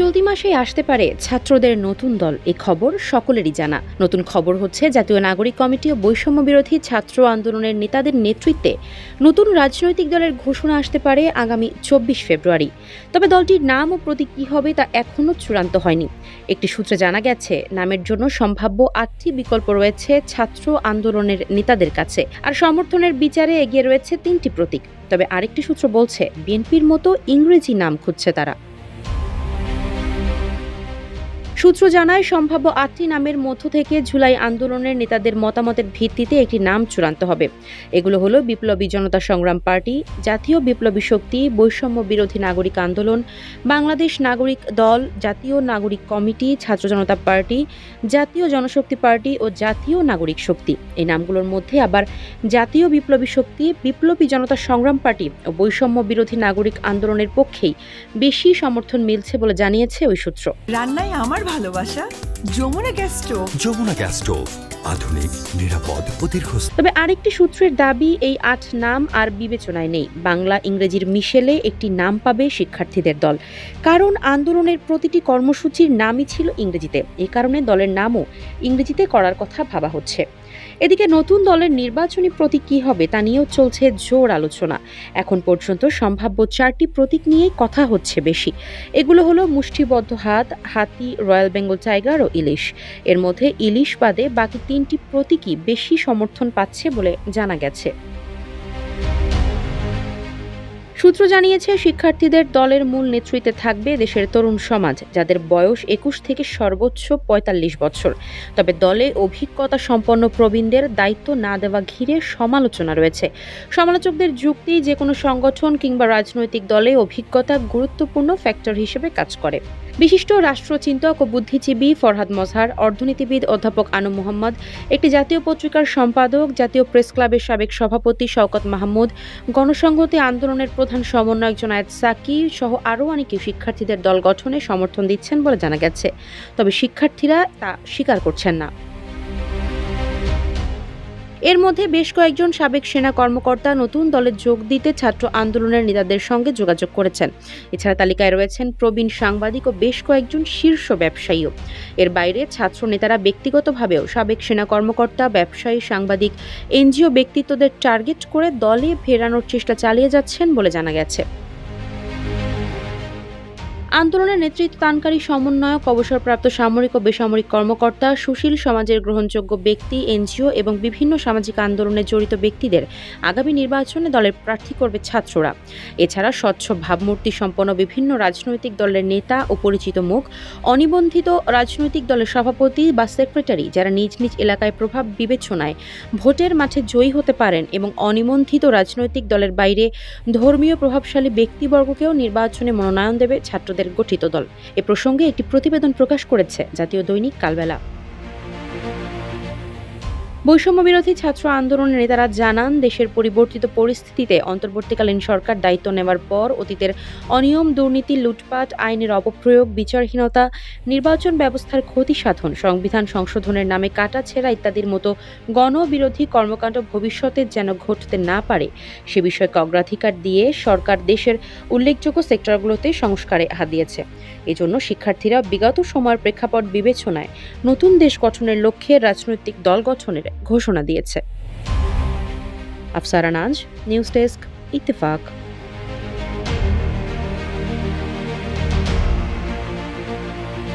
চলতি মাসেই আসতে পারে ছাত্রদের নতুন দল, এ খবর সকলেরই জানা। নতুন খবর হচ্ছে জাতীয় নাগরিক কমিটি ও বৈষম্য বিরোধী ছাত্র আন্দোলনের নেতাদের নেতৃত্বে নতুন রাজনৈতিক দলের ঘোষণা আসতে পারে আগামী ২৪ ফেব্রুয়ারি। তবে দলটির নাম ও প্রতীক কী হবে তা এখনও চূড়ান্ত হয়নি। একটি সূত্রে জানা গেছে, নামের জন্য সম্ভাব্য ৮টি বিকল্প রয়েছে ছাত্র আন্দোলনের নেতাদের কাছে, আর সমর্থনের বিচারে এগিয়ে রয়েছে ৩টি প্রতীক। তবে আরেকটি সূত্র বলছে, বিএনপির মতো ইংরেজি নাম খুঁজছে তারা। সূত্র জানায়, সম্ভাব্য ৮টি নামের মধ্য থেকে জুলাই আন্দোলনের নেতাদের মতামতের ভিত্তিতে একটি নাম চূড়ান্ত হবে। এগুলো হলো বিপ্লবী জনতা সংগ্রাম পার্টি, জাতীয় বিপ্লবী শক্তি, বৈষম্য বিরোধী নাগরিক আন্দোলন, বাংলাদেশ নাগরিক দল, জাতীয় নাগরিক কমিটি, ছাত্র জনতা পার্টি, জাতীয় জনশক্তি পার্টি ও জাতীয় নাগরিক শক্তি। এই নামগুলোর মধ্যে আবার জাতীয় বিপ্লবী শক্তি, বিপ্লবী জনতা সংগ্রাম পার্টি ও বৈষম্য বিরোধী নাগরিক আন্দোলনের পক্ষেই বেশি সমর্থন মিলছে বলে জানিয়েছে ওই সূত্র। রান্নায় আমার ভালোবাসা Jamuna gas stove. Jamuna gas stove, আধুনিক, নিরাপদ ও দীর্ঘস্থায়ী। তবে আরেকটি সূত্রের দাবি, এই ৮ নাম আর বিবেচনায় নেই। বাংলা ইংরেজির মিশেলে একটি নাম পাবে শিক্ষার্থীদের দল, কারণ আন্দোলনের প্রতিটি কর্মসূচির নামই ছিল ইংরেজিতে। এই কারণে দলের নামও ইংরেজিতে করার কথা ভাবা হচ্ছে। এদিকে নতুন দলের নির্বাচনী প্রতীক কী হবে তা নিয়েও চলছে জোর আলোচনা। এখন পর্যন্ত সম্ভাব্য 4টি প্রতীক নিয়েই কথা হচ্ছে বেশি। এগুলো হলো মুষ্টিবদ্ধ হাত, হাতি, রয়্যাল বেঙ্গল টাইগার ও ইলিশ। এর মধ্যে ইলিশ বাদে বাকি 3টি প্রতীকই বেশি সমর্থন পাচ্ছে বলে জানা গেছে। সূত্র জানিয়েছে, শিক্ষার্থীদের দলের মূল নেতৃত্বে থাকবে দেশের তরুণ সমাজ, যাদের বয়স 21 থেকে সর্বোচ্চ 45 বছর। তবে দলে অভিজ্ঞতা সম্পন্ন প্রবীণদের দায়িত্ব না দেওয়া ঘিরে সমালোচনা রয়েছে। সমালোচকদের যুক্তি, যে কোনো সংগঠন কিংবা রাজনৈতিক দলে অভিজ্ঞতা গুরুত্বপূর্ণ ফ্যাক্টর হিসেবে কাজ করে। বিশিষ্ট রাষ্ট্রচিন্তক ও বুদ্ধিজীবী ফরহাদ মজহার, অর্থনীতিবিদ অধ্যাপক আনম মোহাম্মদ, একটি জাতীয় পত্রিকার সম্পাদক, জাতীয় প্রেস ক্লাবের সাবেক সভাপতি শওকত মাহমুদ, গণসংহতি আন্দোলনের প্রধান সমন্বয়ক জোনায়েদ সাকি সহ আরও অনেকে শিক্ষার্থীদের দল গঠনে সমর্থন দিচ্ছেন বলে জানা গেছে। তবে শিক্ষার্থীরা তা স্বীকার করছেন না। এর মধ্যে বেশ কয়েকজন সাবেক সেনা কর্মকর্তা নতুন দলে যোগ দিতে ছাত্র আন্দোলনের নেতাদের সঙ্গে যোগাযোগ করেছেন। এছাড়া তালিকায় রয়েছেন প্রবীণ সাংবাদিক ও বেশ কয়েকজন শীর্ষ ব্যবসায়ীও। এর বাইরে ছাত্র নেতারা ব্যক্তিগতভাবেও সাবেক সেনা কর্মকর্তা, ব্যবসায়ী, সাংবাদিক, এনজিও ব্যক্তিত্বদের টার্গেট করে দলে ফেরানোর চেষ্টা চালিয়ে যাচ্ছেন বলে জানা গেছে। আন্দোলনের নেতৃত্বদানকারী সমন্বয়ক, অবসরপ্রাপ্ত সামরিক ও বেসামরিক কর্মকর্তা, সুশীল সমাজের গ্রহণযোগ্য ব্যক্তি, এনজিও এবং বিভিন্ন সামাজিক আন্দোলনে জড়িত ব্যক্তিদের আগামী নির্বাচনে দলের প্রার্থী করবে ছাত্ররা। এছাড়া স্বচ্ছ ভাবমূর্তি সম্পন্ন বিভিন্ন রাজনৈতিক দলের নেতা ও পরিচিত মুখ, অনিবন্ধিত রাজনৈতিক দলের সভাপতি বা সেক্রেটারি, যারা নিজ নিজ এলাকায় প্রভাব বিবেচনায় ভোটের মাঠে জয়ী হতে পারেন, এবং অনিবন্ধিত রাজনৈতিক দলের বাইরে ধর্মীয় প্রভাবশালী ব্যক্তিবর্গকেও নির্বাচনে মনোনয়ন দেবে ছাত্রদের গঠিত দল। এ প্রসঙ্গে একটি প্রতিবেদন প্রকাশ করেছে জাতীয় দৈনিক কালবেলা। বৈষম্য বিরোধী ছাত্র আন্দোলনের নেতারা জানান, দেশের পরিবর্তিত পরিস্থিতিতে অন্তর্বর্তীকালীন সরকার দায়িত্ব নেওয়ার পর অতীতের অনিয়ম, দুর্নীতি, লুটপাট, আইনের অপপ্রয়োগ, বিচারহীনতা, নির্বাচন ব্যবস্থার ক্ষতি সাধন, সংবিধান সংশোধনের নামে কাটাছেঁড়া ইত্যাদির মতো গণবিরোধী কর্মকাণ্ড ভবিষ্যতে যেন ঘটতে না পারে সে বিষয়কে অগ্রাধিকার দিয়ে সরকার দেশের উল্লেখযোগ্য সেক্টরগুলোতে সংস্কারে হাত দিয়েছে। এজন্য শিক্ষার্থীরা বিগত সময়ের প্রেক্ষাপট বিবেচনায় নতুন দেশ গঠনের লক্ষ্যে রাজনৈতিক দল গঠনের ঘোষণা দিয়েছে। আফসারা নাজ, নিউজ ডেস্ক, ইত্তেফাক।